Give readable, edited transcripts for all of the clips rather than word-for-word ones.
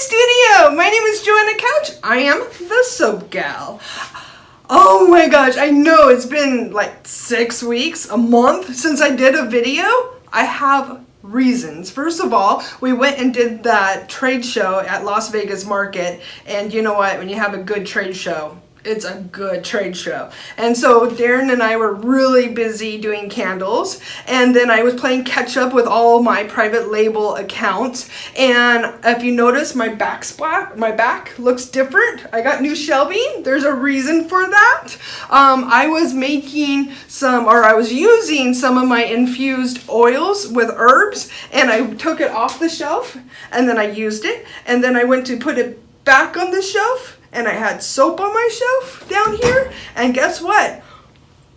studio. My name is Joanna Couch. I am the soap gal. Oh my gosh, I know it's been like 6 weeks, a month since I did a video. I have reasons. First of all, we went and did that trade show at Las Vegas Market, and you know what? When you have a good trade show, it's a good trade show. And so Darren and I were really busy doing candles, and then I was playing catch up with all my private label accounts. And if you notice, my back looks different. I got new shelving. There's a reason for that. I was using some of my infused oils with herbs, and I took it off the shelf, and then I used it, and then I went to put it back on the shelf, and I had soap on my shelf down here, and guess what?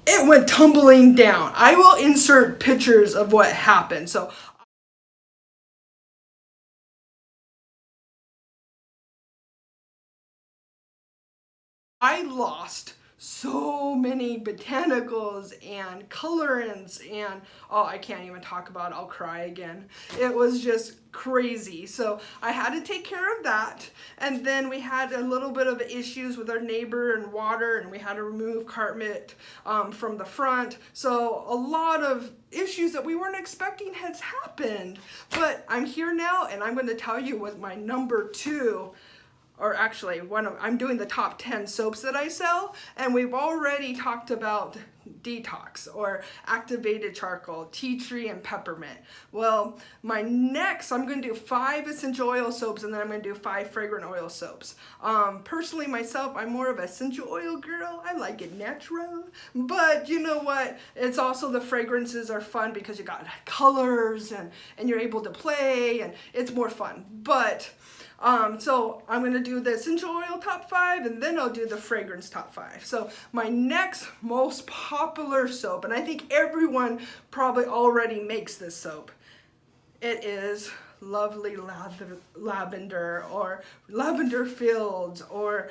It went tumbling down. I will insert pictures of what happened. So I lost so many botanicals and colorants, and I can't even talk about it. I'll cry again. It was just crazy. So I had to take care of that, and then we had a little bit of issues with our neighbor and water, and we had to remove carpet from the front. So a lot of issues that we weren't expecting has happened, but I'm here now, and I'm going to tell you what my number 2, or actually I'm doing the top 10 soaps that I sell, and we've already talked about detox or activated charcoal, tea tree, and peppermint. Well, my next, I'm going to do 5 essential oil soaps, and then I'm going to do 5 fragrant oil soaps. Personally, myself, I'm more of an essential oil girl. I like it natural, but you know what? It's also the fragrances are fun because you got colors and you're able to play, and it's more fun. But so I'm going to do the essential oil top 5, and then I'll do the fragrance top 5. So my next most popular soap, and I think everyone probably already makes this soap, it is Lovely Lavender, or Lavender Fields, or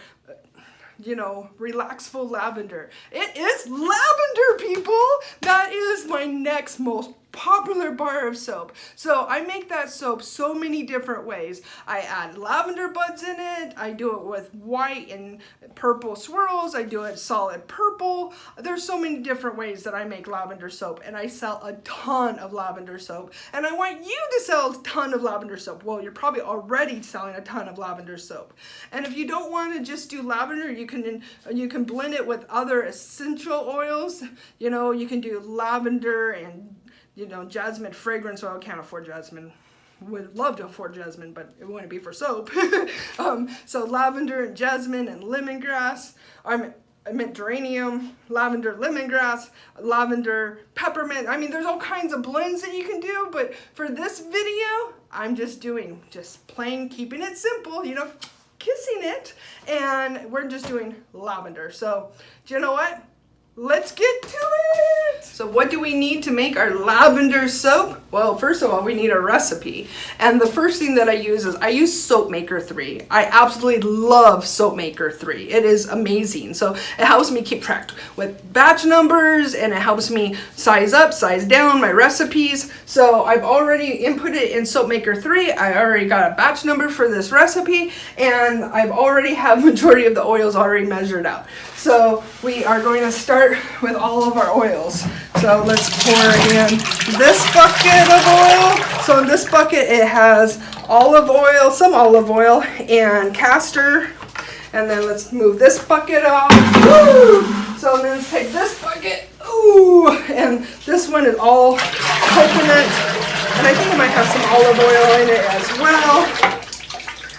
Relaxful Lavender. It is lavender, people. That is my next most popular bar of soap. So I make that soap so many different ways. I add lavender buds in it. I do it with white and purple swirls. I do it solid purple. There's so many different ways that I make lavender soap, and I sell a ton of lavender soap. And I want you to sell a ton of lavender soap. Well, you're probably already selling a ton of lavender soap. And if you don't want to just do lavender, you can blend it with other essential oils. You can do lavender and jasmine fragrance oil. Can't afford jasmine. Would love to afford jasmine, but it wouldn't be for soap. So lavender and jasmine and lemongrass. I meant geranium, lavender lemongrass, lavender peppermint. I mean, there's all kinds of blends that you can do, but for this video, I'm just plain, keeping it simple, kissing it, and we're just doing lavender. So, do you know what? Let's get to it! So what do we need to make our lavender soap? Well, first of all, we need a recipe. And the first thing that I use Soap Maker 3. I absolutely love Soap Maker 3. It is amazing. So it helps me keep track with batch numbers, and it helps me size up, size down my recipes. So I've already inputted in Soap Maker 3. I already got a batch number for this recipe, and I've already have majority of the oils already measured out. So we are going to start with all of our oils. So let's pour in this bucket of oil. So in this bucket it has olive oil, some olive oil, and castor. And then let's move this bucket off. Woo! So then let's take this bucket. Ooh! And this one is all coconut. And I think I might have some olive oil in it as well.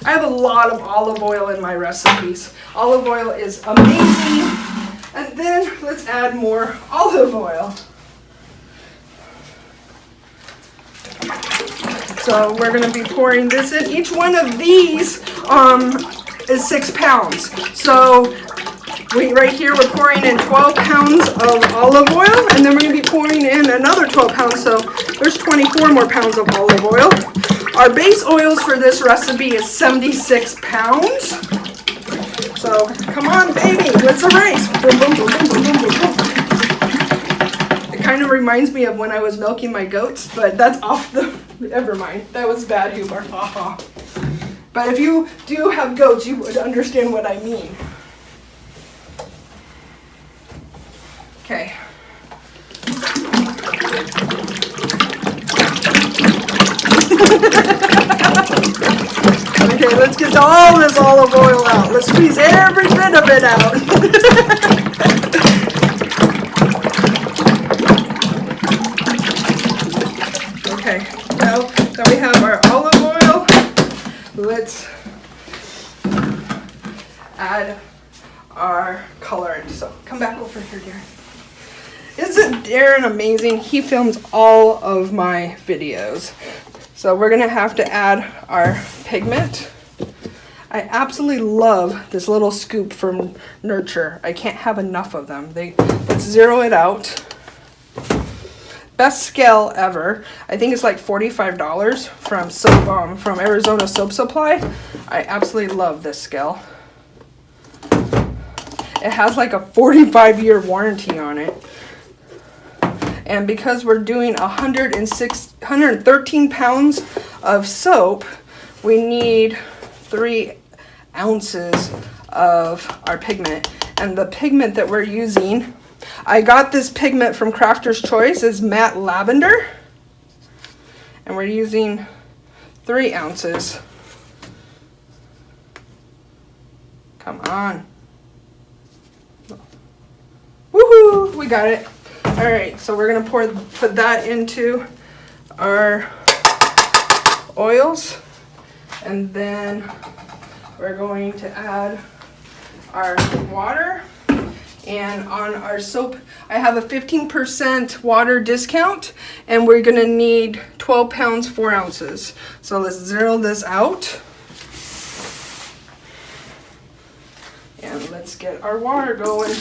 I have a lot of olive oil in my recipes. Olive oil is amazing. And then let's add more olive oil. So we're going to be pouring this in. Each one of these is 6 pounds. So right here we're pouring in 12 pounds of olive oil, and then we're going to be pouring in another 12 pounds. So there's 24 more pounds of olive oil. Our base oils for this recipe is 76 pounds. So come on, baby, let's erase. Boom, boom, boom, boom, boom, boom, boom, boom. It kind of reminds me of when I was milking my goats, but that's off the. Never mind. That was bad humor. But if you do have goats, you would understand what I mean. Okay. Okay, let's get all this olive oil out. Let's squeeze every bit of it out. Okay, now that we have our olive oil, let's add our colorant. So come back over here, Darren. Isn't Darren amazing? He films all of my videos. So we're gonna have to add our pigment. I absolutely love this little scoop from Nurture. I can't have enough of them. Let's zero it out. Best scale ever. I think it's like $45 from soap from Arizona Soap Supply. I absolutely love this scale. It has like a 45-year warranty on it. And because we're doing 113 pounds of soap, we need 3 ounces of our pigment. And the pigment that we're using, I got this pigment from Crafter's Choice, is matte lavender. And we're using 3 ounces. Come on. Woohoo! We got it. All right, so we're gonna put that into our oils, and then we're going to add our water. And on our soap, I have a 15% water discount, and we're gonna need 12 pounds, 4 ounces. So let's zero this out. And let's get our water going.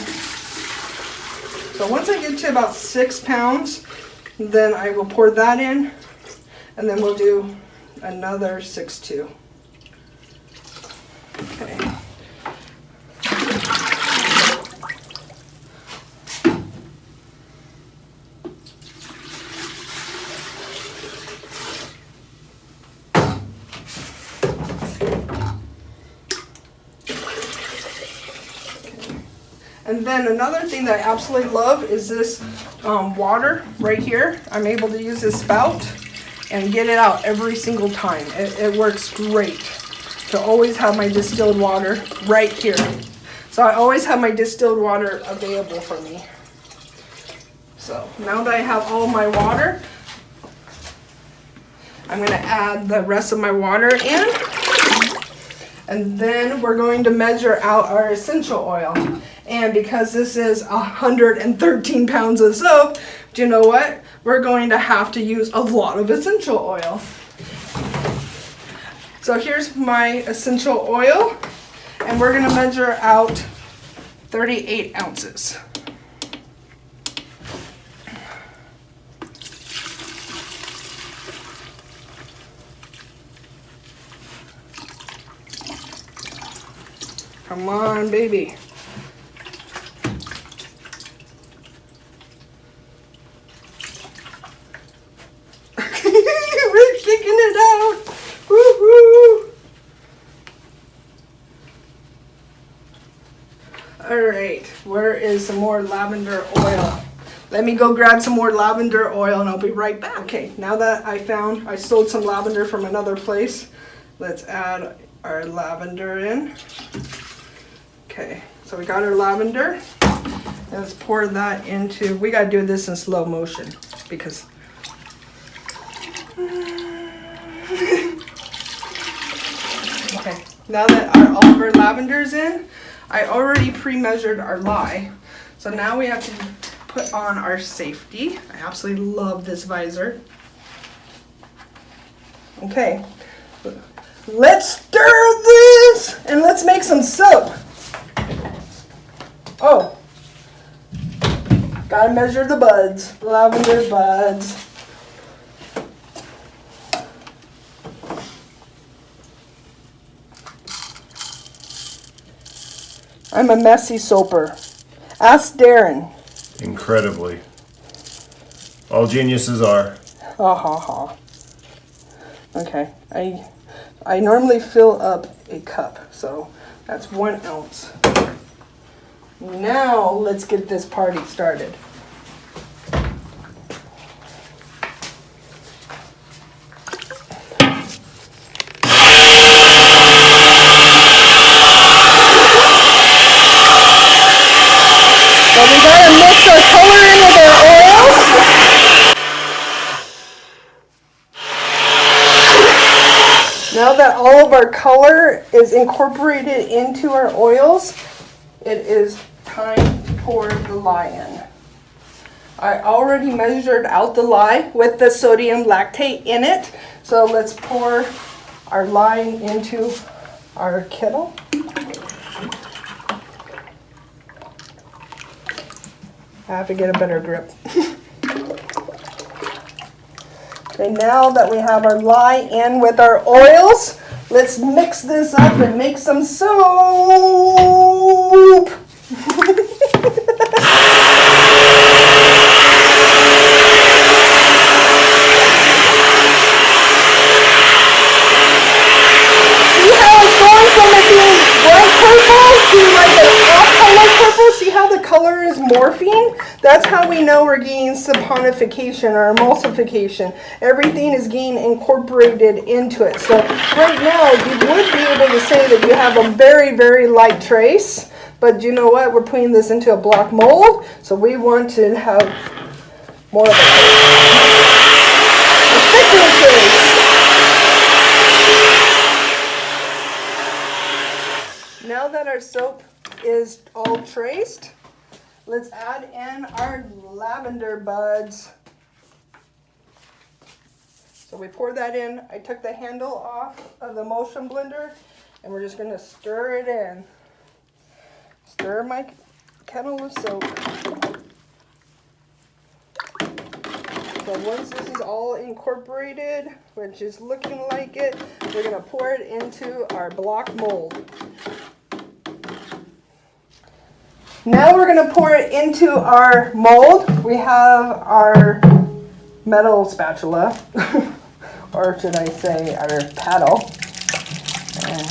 So once I get to about 6 pounds, then I will pour that in, and then we'll do another 6 too. Okay. And then another thing that I absolutely love is this water right here. I'm able to use this spout and get it out every single time. It works great to always have my distilled water right here. So I always have my distilled water available for me. So now that I have all my water, I'm going to add the rest of my water in. And then we're going to measure out our essential oil. And because this is 113 pounds of soap, do you know what? We're going to have to use a lot of essential oil. So here's my essential oil, and we're going to measure out 38 ounces. Come on, baby. We're kicking it out. Woo-hoo. All right, where is some more lavender oil? Let me go grab some more lavender oil and I'll be right back. Okay, now that I sold some lavender from another place, let's add our lavender in. Okay, so we got our lavender. Let's pour that into, we gotta do this in slow motion because okay, now that all of our lavender's in, I already pre-measured our lye. So now we have to put on our safety. I absolutely love this visor. Okay, let's stir this and let's make some soap. Oh, gotta measure the buds, lavender buds. I'm a messy soaper. Ask Darren. Incredibly. All geniuses are. Ha ha ha. Okay, I normally fill up a cup, so that's 1 ounce. Now let's get this party started. So we gotta mix our color in with our oils. Now that all of our color is incorporated into our oils, it is time to pour the lye in. I already measured out the lye with the sodium lactate in it. So let's pour our lye into our kettle. I have to get a better grip. Okay, now that we have our lye in with our oils, let's mix this up and make some soap. See how the color is morphing? That's how we know we're getting saponification or emulsification. Everything is getting incorporated into it. So right now you would be able to say that you have a very, very light trace. But you know what? We're putting this into a block mold. So we want to have more of a thicker trace. Now that our soap is all traced, let's add in our lavender buds. So we pour that in. I took the handle off of the motion blender and we're just going to stir it in. Stir my kettle of soap. So once this is all incorporated, which is looking like it, we're going to pour it into our block mold. Now we're going to pour it into our mold. We have our metal spatula, or should I say our paddle. And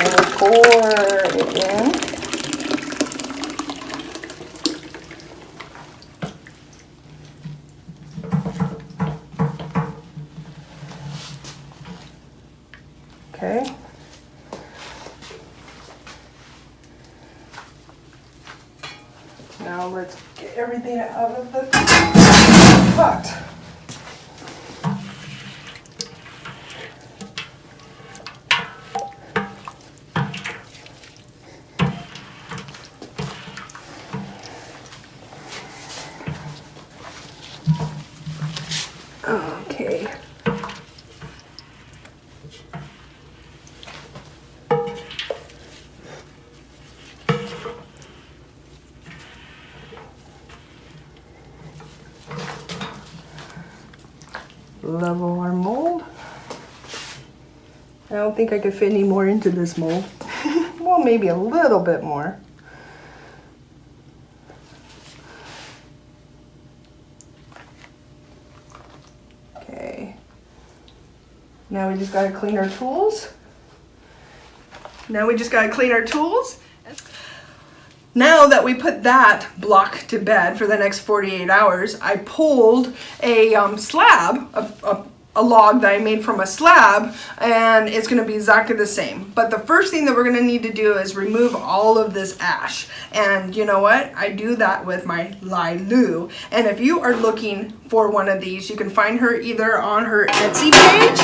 we pour it in. Okay. Now let's get everything out of the pot. Okay. Level our mold. I don't think I could fit any more into this mold. Well, maybe a little bit more. Okay. Now we just gotta clean our tools. Now that we put that block to bed for the next 48 hours, I pulled a slab, a log that I made from a slab, and it's going to be exactly the same. But the first thing that we're going to need to do is remove all of this ash. And you know what? I do that with my Lilu. And if you are looking for one of these, you can find her either on her Etsy page,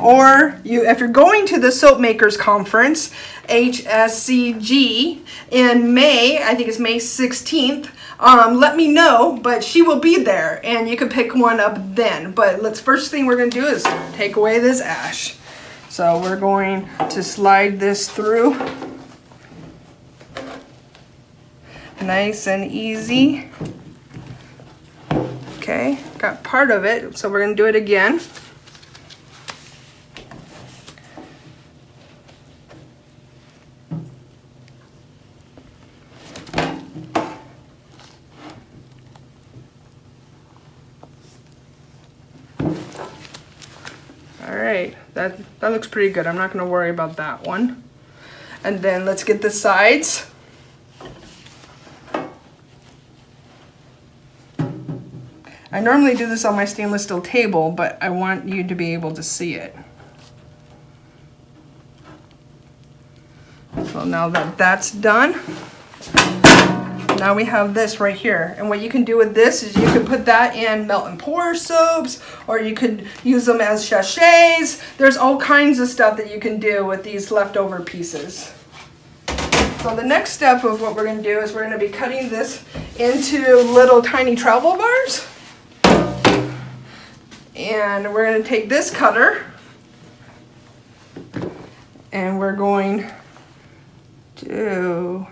or if you're going to the Soap Makers Conference, HSCG, in May, I think it's May 16th, let me know, but she will be there and you can pick one up then. But first thing we're going to do is take away this ash. So we're going to slide this through. Nice and easy. Okay, got part of it, so we're going to do it again. All right, that looks pretty good. I'm not gonna worry about that one. And then let's get the sides. I normally do this on my stainless steel table, but I want you to be able to see it. So now that that's done, now we have this right here. And what you can do with this is you can put that in melt and pour soaps, or you could use them as sachets. There's all kinds of stuff that you can do with these leftover pieces. So the next step of what we're going to do is we're going to be cutting this into little tiny travel bars. And we're going to take this cutter and we're going to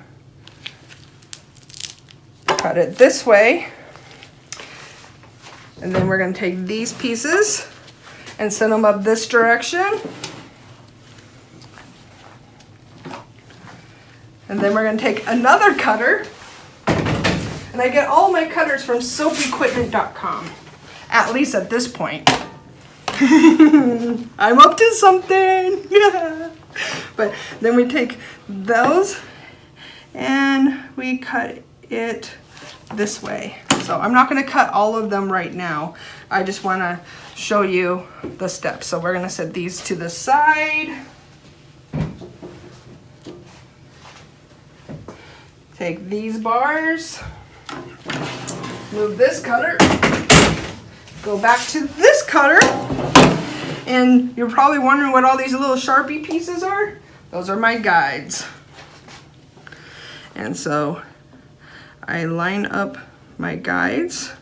cut it this way. And then we're going to take these pieces and send them up this direction. And then we're going to take another cutter. And I get all my cutters from soapequipment.com. At least at this point. I'm up to something. But then we take those and we cut it this way. So I'm not going to cut all of them right now. I just want to show you the steps. So we're going to set these to the side. Take these bars. Move this cutter. Go back to this cutter. And you're probably wondering what all these little Sharpie pieces are. Those are my guides. And so I line up my guides.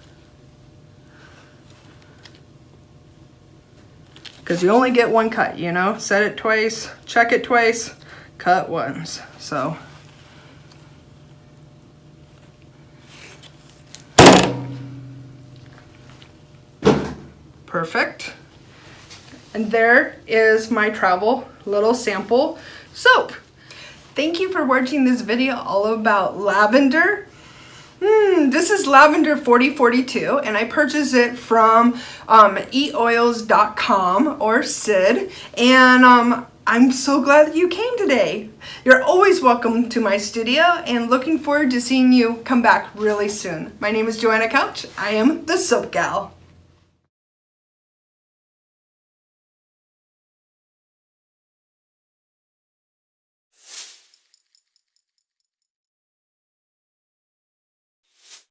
Because you only get one cut, you know? Set it twice, check it twice, cut once. So perfect. And there is my travel little sample soap. Thank you for watching this video all about lavender. This is Lavender 4042 and I purchased it from eoils.com or Sid, and I'm so glad that you came today. You're always welcome to my studio and looking forward to seeing you come back really soon. My name is Joanna Couch. I am the Soap Gal.